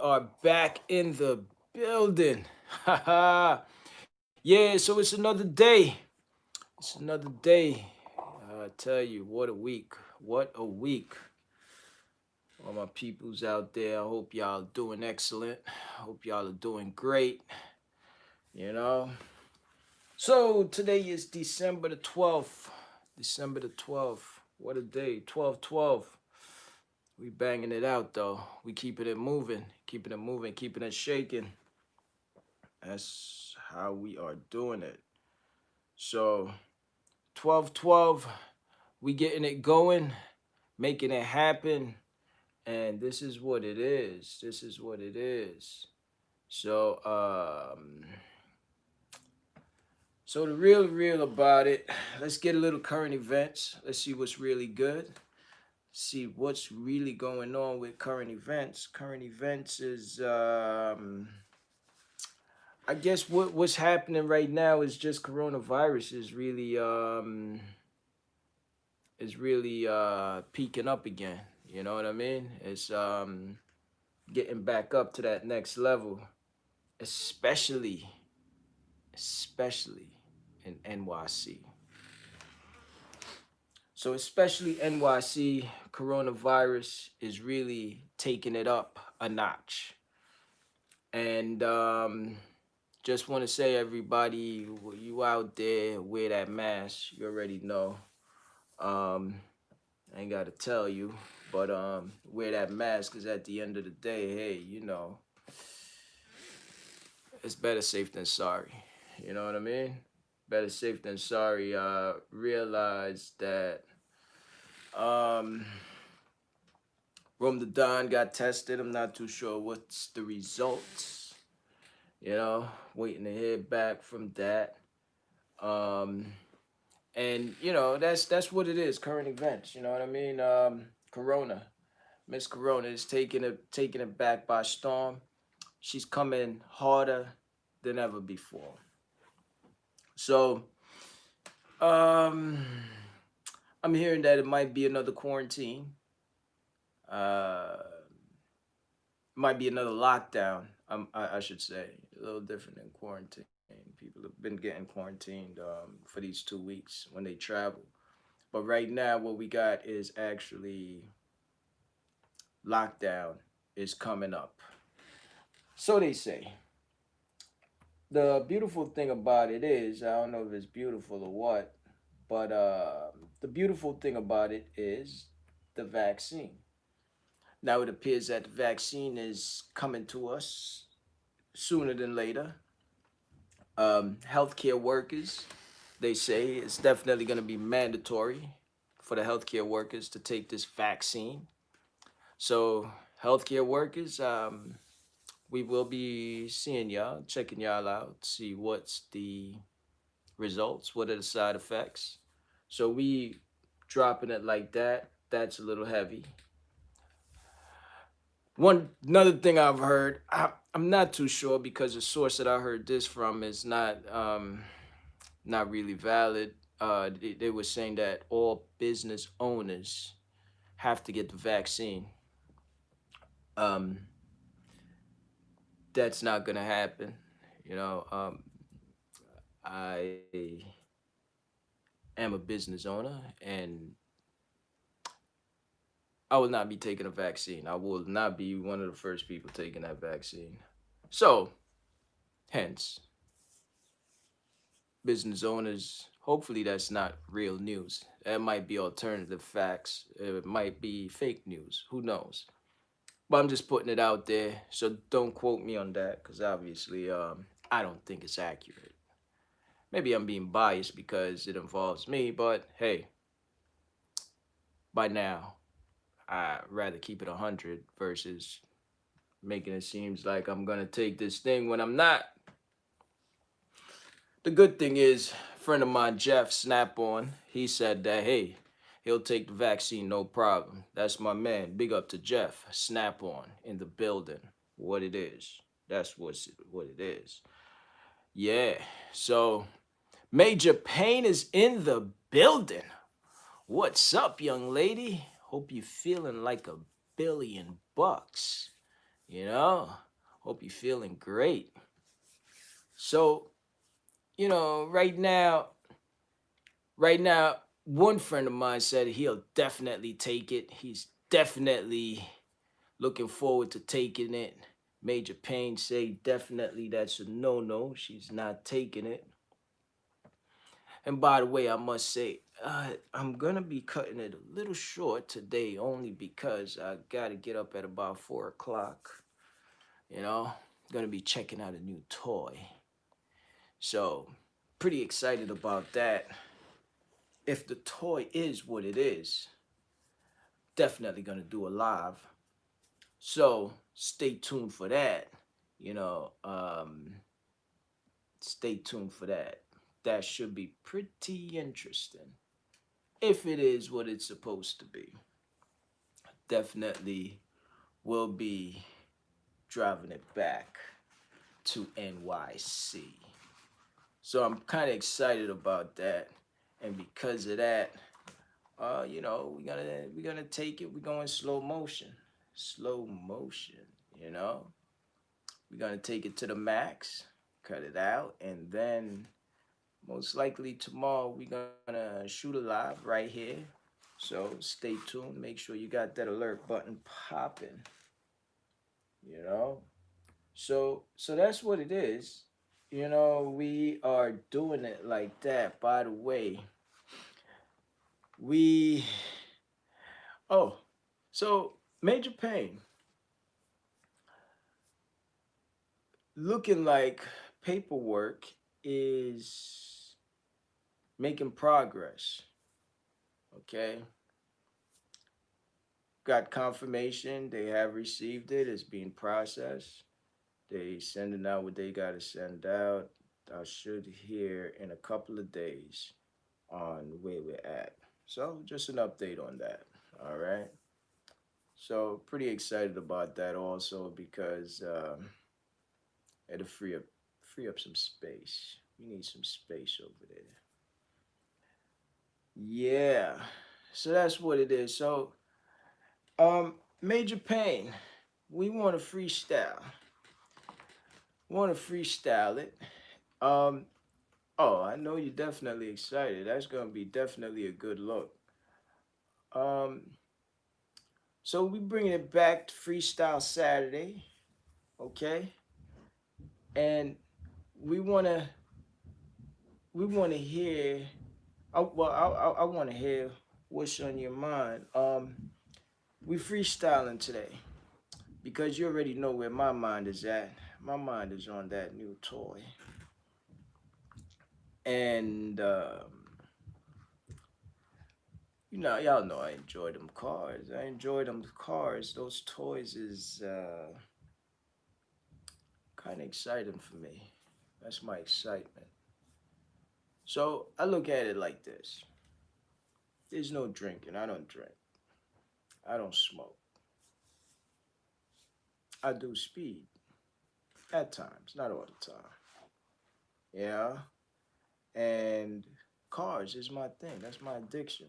are back in the building. Haha. Yeah, so it's another day. It's another day. I tell you, what a week. What a week. All my peoples out there, I hope y'all doing excellent. I hope y'all are doing great. You know? So today is December the 12th. December the 12th. What a day. 12/12. We banging it out though. We keeping it moving, keeping it shaking. That's how we are doing it. So 12/12, we getting it going, making it happen, and this is what it is. This is what it is. So so the real about it, let's get a little current events. Let's see what's really good. See what's really going on with current events. Current events is I guess what's happening right now is just coronavirus is really peaking up again. You know what I mean? It's getting back up to that next level, especially especially in NYC. So especially NYC, coronavirus is really taking it up a notch. And just want to say, everybody, you out there, wear that mask. You already know. Um, I ain't got to tell you, but wear that mask because at the end of the day, hey, it's better safe than sorry. You know what I mean? Better safe than sorry. Realize that um, Rome the Don got tested. I'm not too sure what's the results. Waiting to hear back from that. Um, and that's what it is. Current events. You know what I mean? Corona, Miss Corona is taking it back by storm. She's coming harder than ever before. So, um, I'm hearing that it might be another quarantine. Uh, might be another lockdown. I should say a little different than quarantine. People have been getting quarantined for these 2 weeks when they travel. But right now, what we got is actually lockdown is coming up. So they say. The beautiful thing about it is, I don't know if it's beautiful or what, but the beautiful thing about it is the vaccine. Now it appears that the vaccine is coming to us sooner than later. Healthcare workers, they say it's definitely going to be mandatory for the healthcare workers to take this vaccine. So, healthcare workers, we will be seeing y'all, checking y'all out, see what's the results, what are the side effects. So, we dropping it like that. That's a little heavy. Another thing I've heard, I'm not too sure because the source that I heard this from is not really valid. They were saying that all business owners have to get the vaccine. Um, that's not gonna happen. You know, I am a business owner, and I will not be taking a vaccine. I will not be one of the first people taking that vaccine. So, hence, business owners, hopefully that's not real news. That might be alternative facts. It might be fake news. Who knows? But I'm just putting it out there. So don't quote me on that because obviously I don't think it's accurate. Maybe I'm being biased because it involves me, but hey, by now, I'd rather keep it 100 versus making it seems like I'm going to take this thing when I'm not. The good thing is, a friend of mine, Jeff Snap On, he said that, hey, he'll take the vaccine, no problem. That's my man. Big up to Jeff Snap On in the building. What it is. That's what it is. Yeah. So, Major Payne is in the building. What's up, young lady? Hope you feeling like $1 billion. You know, hope you're feeling great. So, right now, one friend of mine said he'll definitely take it. He's definitely looking forward to taking it. Major Pain say definitely that's a no-no. She's not taking it. And by the way, I must say, I'm gonna be cutting it a little short today, only because I gotta get up at about 4 o'clock. You know, gonna be checking out a new toy. So, pretty excited about that. If the toy is what it is, definitely gonna do a live. So, stay tuned for that. You know, stay tuned for that. That should be pretty interesting. If it is what it's supposed to be, definitely will be driving it back to NYC. So I'm kind of excited about that, and because of that, we're gonna take it. We're going slow motion. You know, we're gonna take it to the max, cut it out, and then most likely tomorrow we're gonna shoot a live right here. So stay tuned. Make sure you got that alert button popping. You know. So that's what it is. We are doing it like that. By the way, we oh, so Major Pain looking like paperwork is making progress. Okay, got confirmation they have received it. It's being processed. They sending out what they gotta send out. I should hear in a couple of days on where we're at. So just an update on that. All right. So pretty excited about that also because it'll free up some space. We need some space over there. Yeah. So that's what it is. So Major Pain, we want to freestyle. It. Um oh, I know you're definitely excited. That's gonna be definitely a good look. Um so we bringing it back to Freestyle Saturday, okay? And we wanna we wanna hear. I want to hear what's on your mind. We freestyling today because you already know where my mind is at. My mind is on that new toy, and y'all know I enjoy them cars. I enjoy them cars. Those toys is kind of exciting for me. That's my excitement. So I look at it like this: there's no drinking. I don't drink. I don't smoke. I do speed at times, not all the time. Yeah, and cars is my thing. That's my addiction.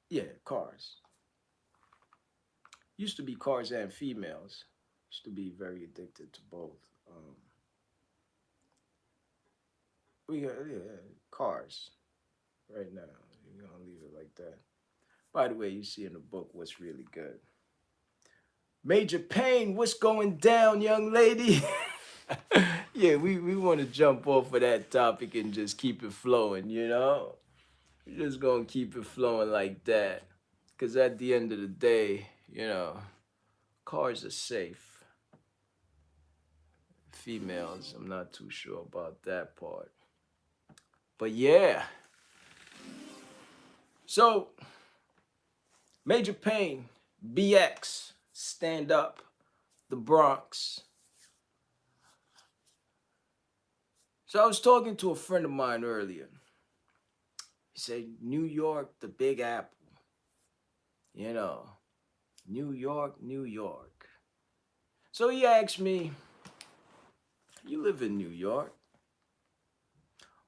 Yeah, cars. Used to be cars and females. Used to be very addicted to both. We got cars right now. We're gonna leave it like that. By the way, you see in the book what's really good. Major Pain, what's going down, young lady? Yeah, we want to jump off of that topic and just keep it flowing, We're just gonna keep it flowing like that. Cause at the end of the day, cars are safe. Females, I'm not too sure about that part. But yeah. So, Major Pain, BX, stand up, the Bronx. So I was talking to a friend of mine earlier. He said, New York, the Big Apple. You know, New York, New York. So he asked me, you live in New York.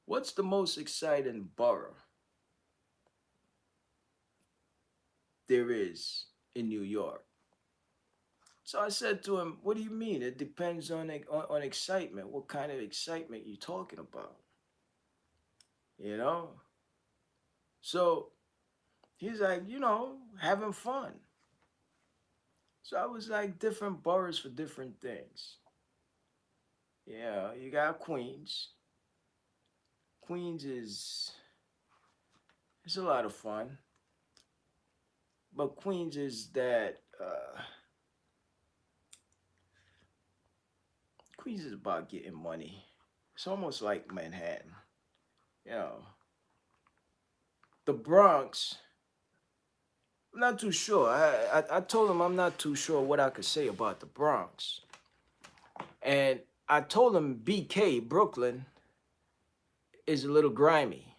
What's the most exciting borough? there is in New York. So I said to him, "What do you mean? It depends on excitement. What kind of excitement you talking about? You know?" So he's like, having fun. So I was like, different boroughs for different things. Yeah, you got Queens. Queens is it's a lot of fun, but Queens is that Queens is about getting money. It's almost like Manhattan. You know, the Bronx. I'm not too sure. I told him I'm not too sure what I could say about the Bronx, and I told him BK Brooklyn is a little grimy.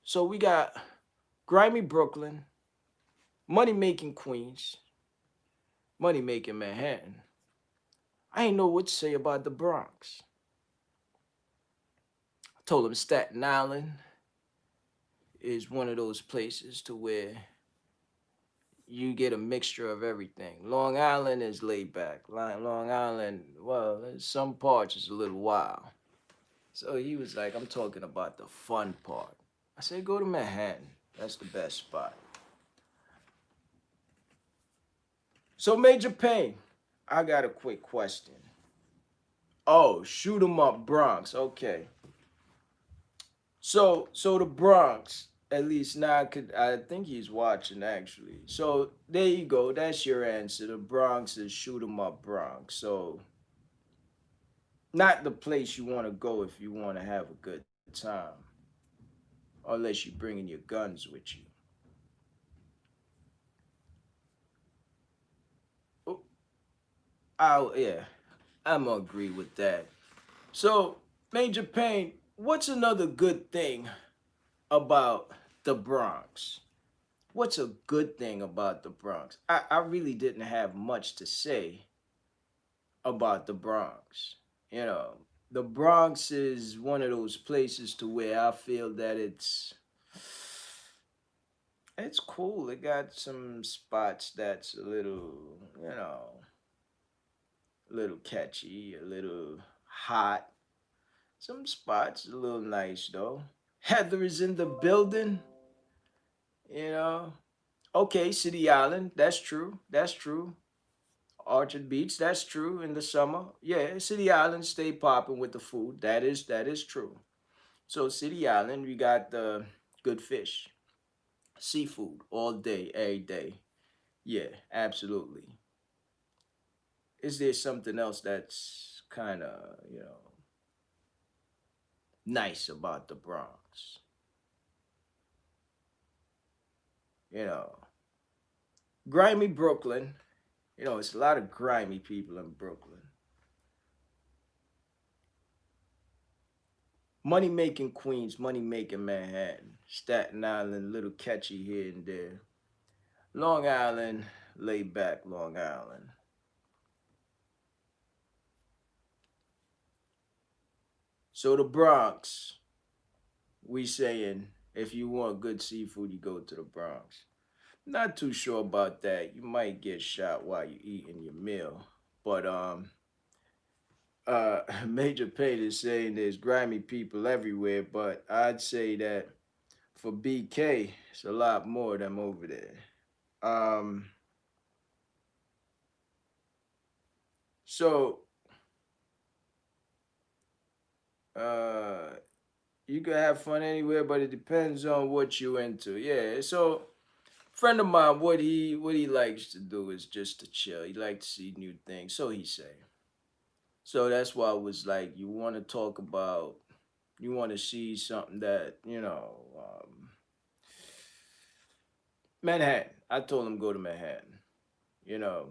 So we got grimy Brooklyn, money making Queens, money making Manhattan. I ain't know what to say about the Bronx. I told him Staten Island is one of those places to where you get a mixture of everything. Long Island is laid back. Long Island, well, in some parts it's a little wild. So he was like, I'm talking about the fun part. I said, go to Manhattan. That's the best spot. So Major Payne, I got a quick question. Oh, shoot 'em up Bronx. Okay. So the Bronx, at least now I think he's watching actually. So there you go. That's your answer. The Bronx is shoot 'em up Bronx. So not the place you want to go if you want to have a good time, unless you're bringing your guns with you. Oh, yeah, I'm gonna agree with that. So Major Payne, what's another good thing about the Bronx? What's a good thing about the Bronx? I really didn't have much to say about the Bronx. You know, the Bronx is one of those places to where I feel that it's cool. It got some spots that's a little, a little catchy, a little hot. Some spots a little nice though. Heather is in the building, you know. Okay, City Island, that's true. That's true. Orchard Beach, that's true in the summer. Yeah, City Island stay popping with the food. That is true. So City Island, we got the good fish, seafood all day, every day. Yeah, absolutely. Is there something else that's kind of nice about the Bronx? You know, grimy Brooklyn. It's a lot of grimy people in Brooklyn. Money making Queens, money making Manhattan, Staten Island, little catchy here and there. Long Island, laid back Long Island. So the Bronx, we saying if you want good seafood, you go to the Bronx. Not too sure about that. You might get shot while you're eating your meal. But Major Payne is saying there's grimy people everywhere, but I'd say that for BK, it's a lot more of them over there. Um, so uh, you can have fun anywhere, but it depends on what you into. Yeah. So friend of mine, what he likes to do is just to chill. He likes to see new things. So he say. So that's why I was like, you want to talk about, you want to see something that Manhattan. I told him go to Manhattan. You know,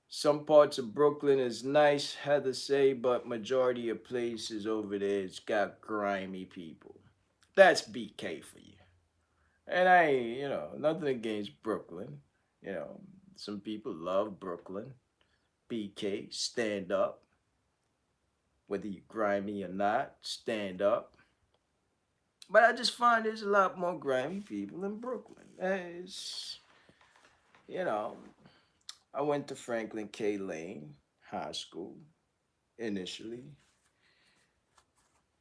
some parts of Brooklyn is nice, had to say, but majority of places over there it's got grimy people. That's BK for you. And I ain't, nothing against Brooklyn. You know, some people love Brooklyn. BK, stand up. Whether you grimy or not, stand up. But I just find there's a lot more grimy people in Brooklyn. It's, you know, I went to Franklin K. Lane High School initially.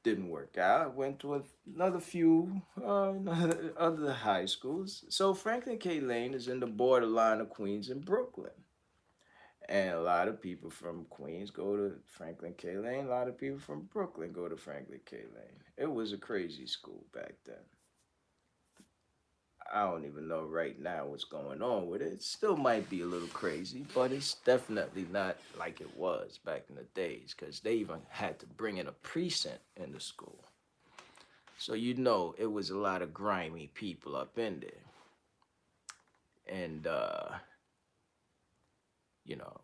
Didn't work out. Went to another few other high schools. So Franklin K. Lane is in the borderline of Queens and Brooklyn. And a lot of people from Queens go to Franklin K. Lane. A lot of people from Brooklyn go to Franklin K. Lane. It was a crazy school back then. I don't even know right now what's going on with it. It still might be a little crazy, but it's definitely not like it was back in the days because they even had to bring in a precinct in the school. So you know it was a lot of grimy people up in there. And you know,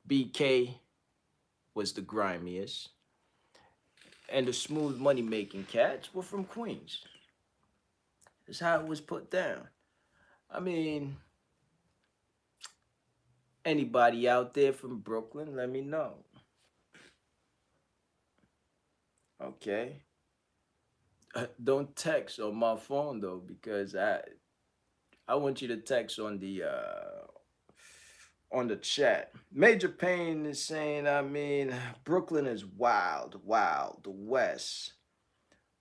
BK was the grimiest. And the smooth money making cats were from Queens. That's how it was put down. I mean, anybody out there from Brooklyn, let me know. Okay. Don't text on my phone though, because I want you to text on the chat. Major Payne is saying, I mean, Brooklyn is wild, wild, the West.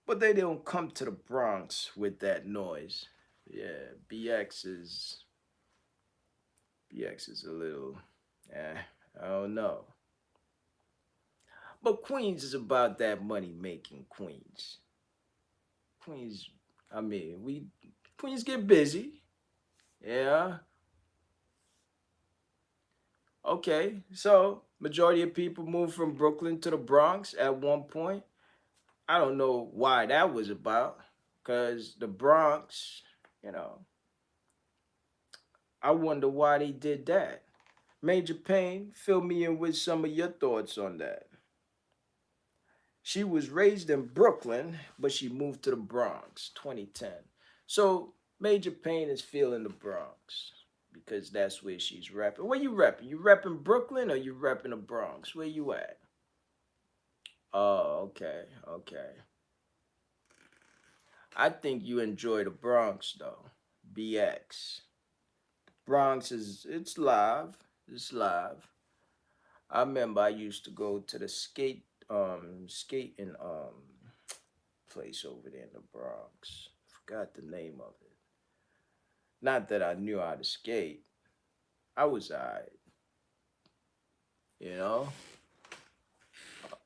But they don't come to the Bronx with that noise. Yeah, BX is a little, eh, I don't know. But Queens is about that money making Queens. Queens, I mean, we Queens get busy. Yeah. Okay. So majority of people moved from Brooklyn to the Bronx at one point. I don't know why that was about, cause the Bronx, you know, I wonder why they did that. Major Payne, fill me in with some of your thoughts on that. She was raised in Brooklyn, but she moved to the Bronx, 2010. So Major Payne is feeling the Bronx because that's where she's rapping. Where you rapping? You rapping Brooklyn or you rapping the Bronx? Where you at? Oh, okay, okay. I think you enjoy the Bronx though. BX. Bronx is it's live. It's live. I remember I used to go to the skating place over there in the Bronx. Forgot the name of it. Not that I knew how to skate. I was alright, you know?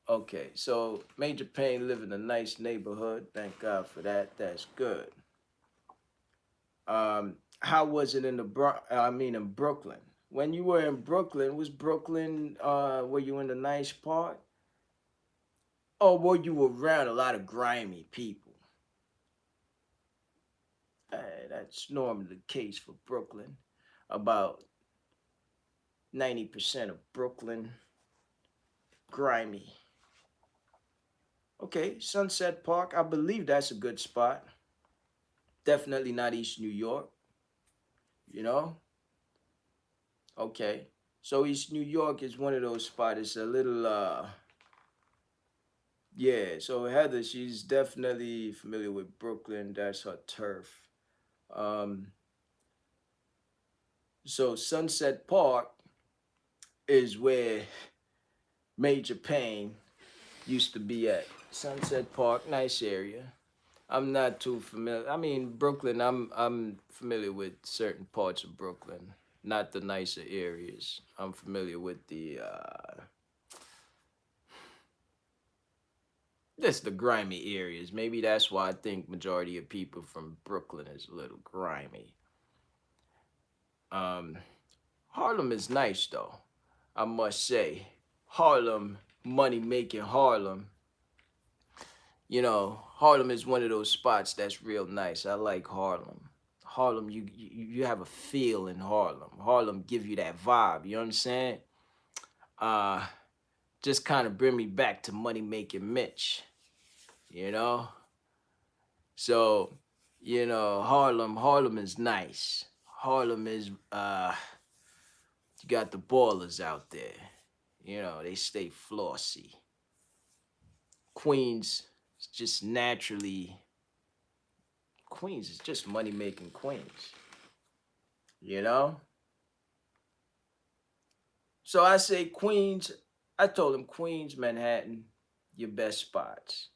Okay, so Major Payne live in a nice neighborhood. Thank God for that. That's good. How was it in in Brooklyn? When you were in Brooklyn, was Brooklyn were you in the nice part? Or were you around a lot of grimy people? That's normally the case for Brooklyn. About 90% of Brooklyn grimy. Okay, Sunset Park, I believe that's a good spot. Definitely not East New York, you know? Okay. So East New York is one of those spots. It's a little yeah, so Heather, she's definitely familiar with Brooklyn. That's her turf. Um so Sunset Park is where Major Payne used to be at. Sunset Park, nice area. I'm not too familiar. I mean, Brooklyn. I'm familiar with certain parts of Brooklyn, not the nicer areas. I'm familiar with the grimy areas. Maybe that's why I think majority of people from Brooklyn is a little grimy. Um, Harlem is nice though, I must say. Harlem, money making Harlem. Harlem is one of those spots that's real nice. I like Harlem. Harlem, you have a feel in Harlem. Harlem give you that vibe. You know what I'm saying? Uh, just kind of bring me back to Money Making Mitch. You know, so Harlem is nice. Harlem is you got the ballers out there. They stay flossy. Queens is just naturally Queens is just money making Queens, you know. So I say Queens. I told him Queens, Manhattan, your best spots.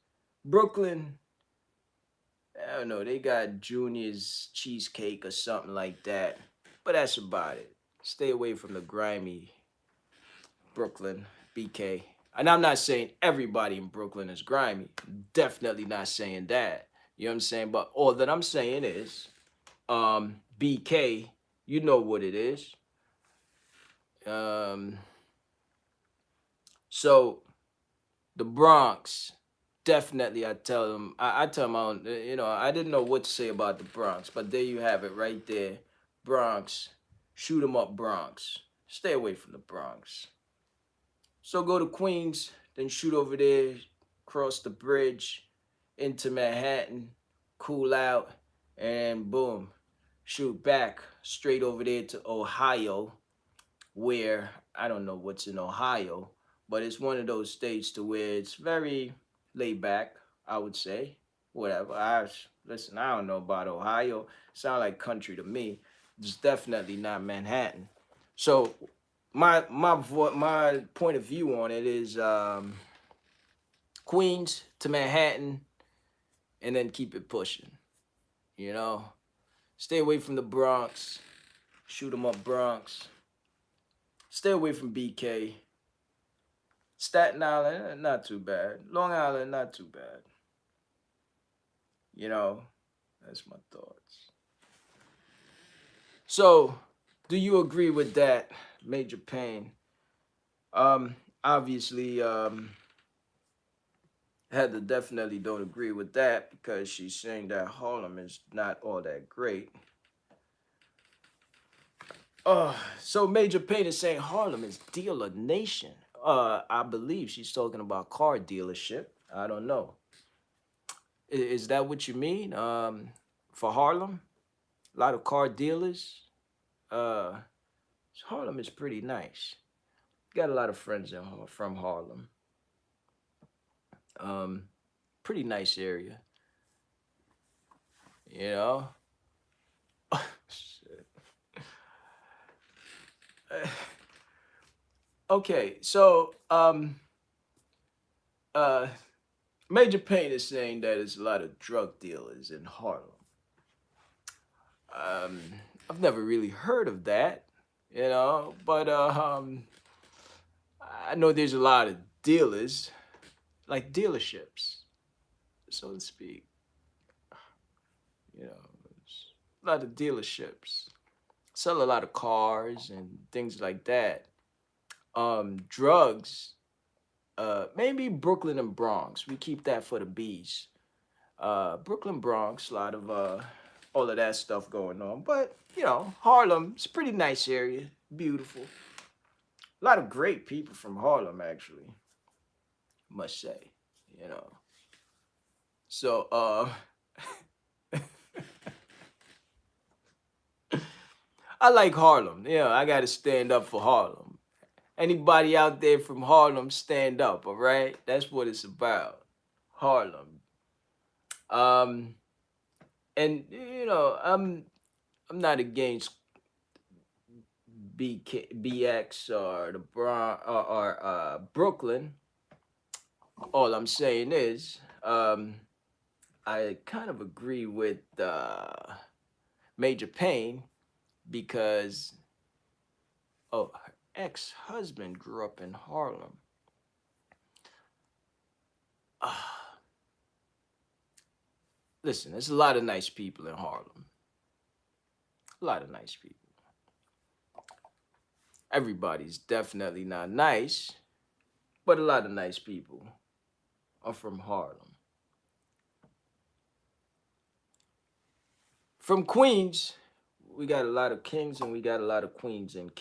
Brooklyn, I don't know. They got Junior's cheesecake or something like that, but that's about it. Stay away from the grimy Brooklyn, BK. And I'm not saying everybody in Brooklyn is grimy. Definitely not saying that. You know what I'm saying? But all that I'm saying is, BK, you know what it is. Um, so the Bronx, definitely. I tell them, I didn't know what to say about the Bronx, but there you have it, right there. Bronx, shoot 'em up, Bronx. Stay away from the Bronx. So go to Queens, then shoot over there, cross the bridge into Manhattan, cool out, and boom, shoot back straight over there to Ohio, where I don't know what's in Ohio, but it's one of those states to where it's very laid back, I would say. Whatever. Listen, I don't know about Ohio. Sound like country to me. It's definitely not Manhattan. So my point of view on it is Queens to Manhattan, and then keep it pushing. You know, stay away from the Bronx. Shoot 'em up, Bronx. Stay away from BK. Staten Island, not too bad. Long Island, not too bad. You know, that's my thoughts. So, do you agree with that, Major Payne? Obviously, Heather definitely don't agree with that because she's saying that Harlem is not all that great. So Major Payne is saying Harlem is dealer nation. I believe she's talking about car dealership. I don't know. Is that what you mean? For Harlem, a lot of car dealers. Uh, Harlem is pretty nice. Got a lot of friends from Harlem. Um, Pretty nice area. You know. Shit. Okay, so uh, Major Payne is saying that there's a lot of drug dealers in Harlem. Um, I've never really heard of that, but I know there's a lot of dealers, like dealerships, so to speak. You know, a lot of dealerships sell a lot of cars and things like that. Drugs, maybe Brooklyn and Bronx. We keep that for the bees. Brooklyn, Bronx, a lot of all of that stuff going on. But Harlem, it's a pretty nice area, beautiful. A lot of great people from Harlem, actually, must say. You know, so I like Harlem. I got to stand up for Harlem. Anybody out there from Harlem, stand up. All right, that's what it's about. Harlem. Um, and I'm not against BX or the Brooklyn. All I'm saying is, I kind of agree with Major Payne because her ex-husband grew up in Harlem. Uh, Listen, there's a lot of nice people in Harlem. A lot of nice people. Everybody's definitely not nice, but a lot of nice people are from Harlem. From Queens, we got a lot of kings and we got a lot of queens and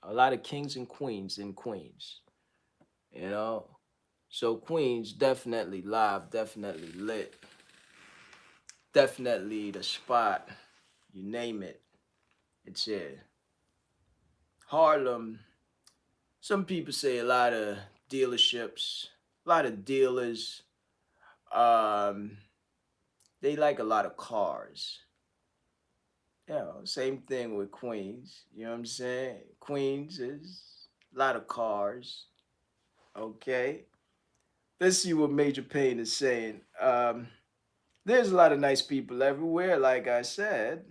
a lot of kings and queens in Queens. You know, so Queens definitely live, definitely lit, definitely the spot. You name it, it's here. Harlem. Some people say a lot of dealerships, a lot of dealers. Um, they like a lot of cars. You know, same thing with Queens. You know what I'm saying? Queens is a lot of cars. Okay. Let's see what Major Payne is saying. There's a lot of nice people everywhere. Like I said,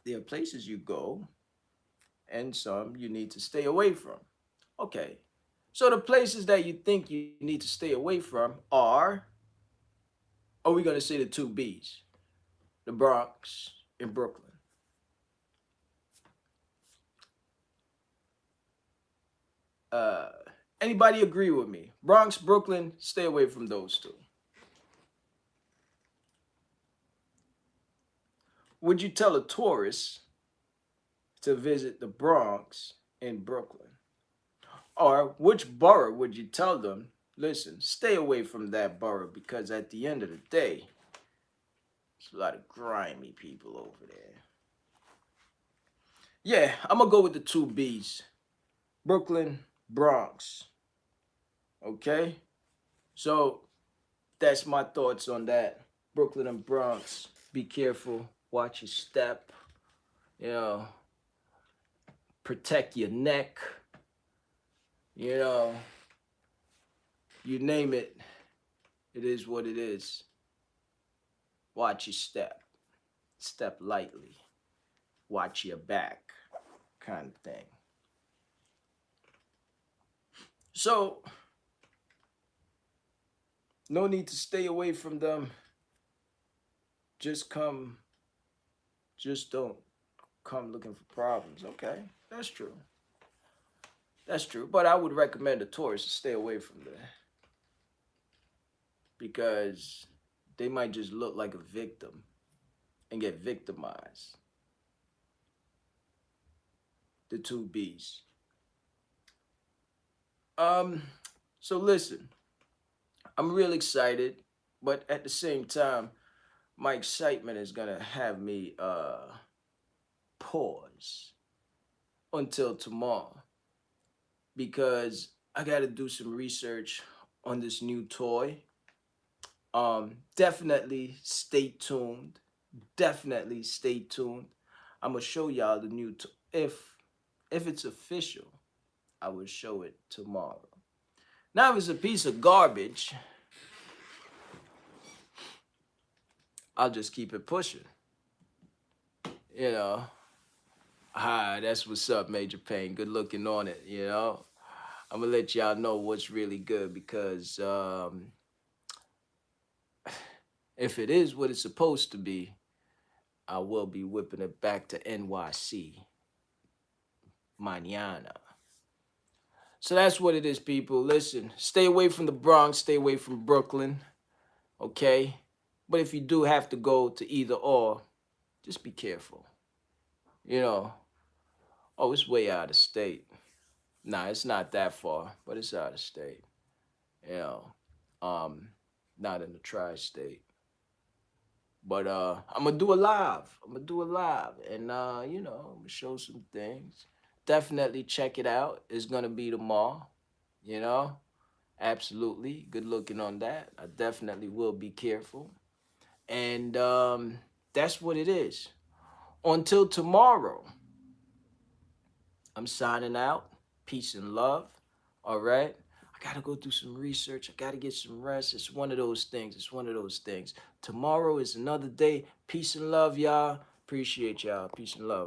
there are places you go and some you need to stay away from. Okay. So the places that you think you need to stay away from are we going to say the two B's? The Bronx and Brooklyn. Uh, Anybody agree with me? Bronx, Brooklyn, stay away from those two. Would you tell a tourist to visit the Bronx and Brooklyn? Or which borough would you tell them, listen, stay away from that borough because at the end of the day, there's a lot of grimy people over there. Yeah, I'm going to go with the two B's. Brooklyn, Bronx. Okay? So that's my thoughts on that. Brooklyn and Bronx. Be careful. Watch your step. You know, protect your neck. You know, you name it. It is what it is. Watch your step. Step lightly. Watch your back. Kind of thing. So, no need to stay away from them. Just don't come looking for problems. Okay, that's true. That's true. But I would recommend a tourist to stay away from there because they might just look like a victim and get victimized. The two B's. Um, so listen, I'm real excited, but at the same time, my excitement is gonna have me pause until tomorrow because I gotta do some research on this new toy. Definitely stay tuned. Definitely stay tuned. I'm gonna show y'all the new if it's official, I will show it tomorrow. Now if it's a piece of garbage, I'll just keep it pushing. You know. That's what's up, Major Payne. Good looking on it, you know. I'm gonna let y'all know what's really good because if it is what it's supposed to be, I will be whipping it back to NYC mañana. So that's what it is, people. Listen, stay away from the Bronx, stay away from Brooklyn, okay? But if you do have to go to either or, just be careful. You know, oh, it's way out of state. Nah, it's not that far, but it's out of state. You know, um, not in the tri-state. But I'm gonna do a live. I'm gonna do a live, and you know, I'm gonna show some things. Definitely check it out. It's gonna be tomorrow. You know, absolutely good looking on that. I definitely will be careful, and that's what it is. Until tomorrow, I'm signing out. Peace and love. All right. I got to go do some research. I got to get some rest. It's one of those things. It's one of those things. Tomorrow is another day. Peace and love, y'all. Appreciate y'all. Peace and love.